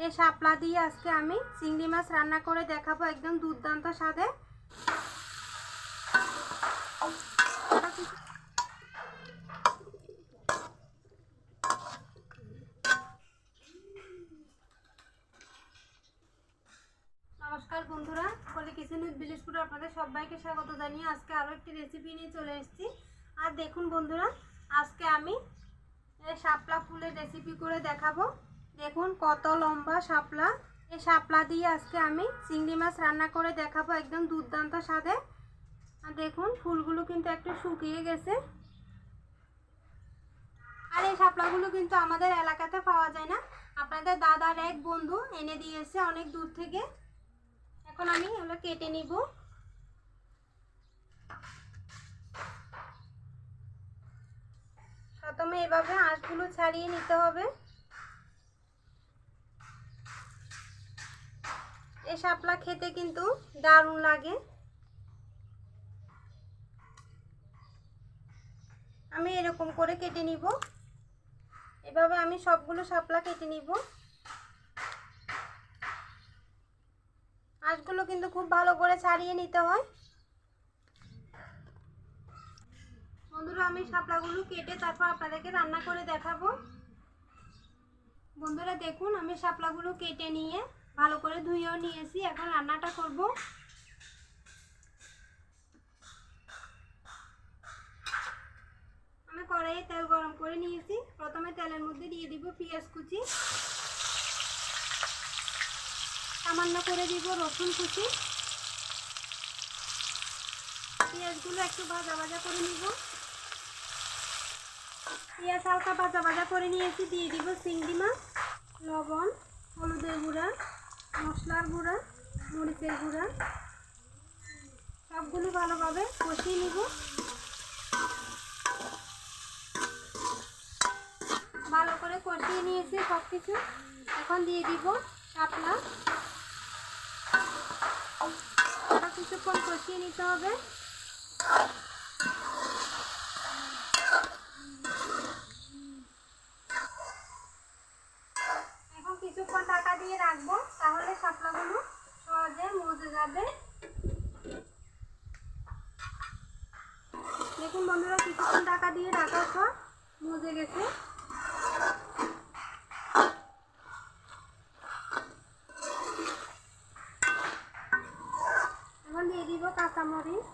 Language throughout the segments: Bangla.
এই শাপলা দিয়ে আজকে আমি চিংড়ি মাছ রান্না করে দেখাবো, একদম দুর্দান্ত স্বাদে। নমস্কার বন্ধুরা, কলি কিচেন উইথ বিলেজপুরে আপনাদের সবাইকে স্বাগত জানিয়ে আজকে আরও একটি রেসিপি নিয়ে চলে এসেছি। আর দেখুন বন্ধুরা, আজকে আমি এই শাপলা ফুলের রেসিপি করে দেখাবো। দেখুন কত লম্বা শাপলা। এই শাপলা দিয়ে আজকে আমি চিংড়ি মাছ রান্না করে দেখাবো, একদম দুর্দান্ত স্বাদে। আর দেখুন ফুলগুলো কিন্তু একটু শুকিয়ে গেছে। আর এই শাপলাগুলো কিন্তু আমাদের এলাকাতে পাওয়া যায় না, আপনাদের দাদার এক বন্ধু এনে দিয়েছে অনেক দূর থেকে। এখন আমি এগুলো কেটে নিব। প্রথমে এভাবে আঁশগুলো ছাড়িয়ে নিতে হবে। এই শাপলা খেতে কিন্তু দারুণ লাগে। আমি এরকম করে কেটে নিব। এভাবে আমি সবগুলো শাপলা কেটে নিব। আঁশগুলো কিন্তু খুব ভালো করে ছাড়িয়ে নিতে হয়। বন্ধুরা, আমি শাপলাগুলো কেটে তারপর আপনাদেরকে রান্না করে দেখাবো। বন্ধুরা দেখুন, আমি শাপলাগুলো কেটে নিয়ে ভালো করে ধুয়েও নিয়েছি। এখন রান্নাটা করব। আমি কড়াইয়ে তেল গরম করে নিয়েছি। প্রথমে তেলের মধ্যে দিয়ে দিব পেঁয়াজ কুচি, সামান্য করে দিব রসুন কুচি। পেঁয়াজগুলো একটু ভাজা ভাজা করে নিব। পেঁয়াজ হালকা ভাজা ভাজা করে নিয়েছি। দিয়ে দিব চিংড়ি মাছ, লবণ, হলুদের গুঁড়া, মশলার গুঁড়া, মরিচের গুঁড়া, সবগুলো ভালোভাবে কষিয়ে নিব। ভালো করে কষিয়ে নিয়েছি সব কিছু। এখন দিয়ে দিব শাপলা। কিছুক্ষণ কষিয়ে নিতে হবে। এখন কিছুক্ষণ ঢাকা দিয়ে রাখবো, তাহলে শাপলাগুলো সহজে মজে যাবে। দেখুন বন্ধুরা, কিছুক্ষণ ঢাকা দিয়ে রাখার পর মজে গেছে। এখন দিয়ে দিব কাঁচামরিচ,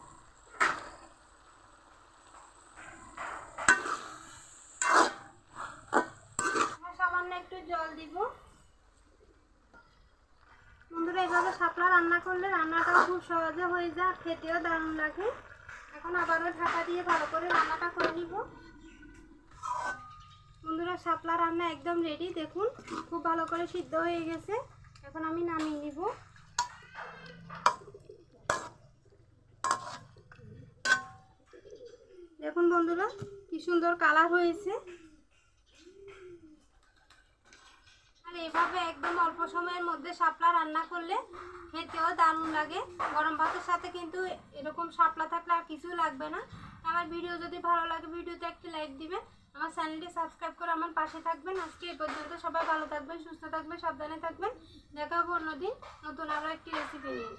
সামান্য একটু জল দিব। বন্ধুরা, এইভাবে শাপলা রান্না করলে রান্নাটাও খুব সহজে হয়ে যায়, খেতেও দারুণ লাগে। এখন আবারও ঢাকা দিয়ে ভালো করে রান্নাটা করে নিব। বন্ধুরা, শাপলা রান্না একদম রেডি। দেখুন খুব ভালো করে সিদ্ধ হয়ে গেছে। এখন আমি নামিয়ে নিব। দেখুন বন্ধুরা, কি সুন্দর কালার হয়েছে। আর এভাবে একদম অল্প সময়ের মধ্যে শাপলা রান্না করলে খেতেও দারুণ লাগে। গরম ভাতের সাথে কিন্তু এরকম শাপলা থাকলে আর কিছু লাগবে না। আমার ভিডিও যদি ভালো লাগে, ভিডিওতে একটি লাইক দিবেন, আমার চ্যানেলটি সাবস্ক্রাইব করে আমার পাশে থাকবেন। আজকে এই পর্যন্ত। সবাই ভালো থাকবেন, সুস্থ থাকবেন, সাবধানে থাকবেন। দেখা হবে অন্যদিন নতুন আরও একটি রেসিপি নিয়ে।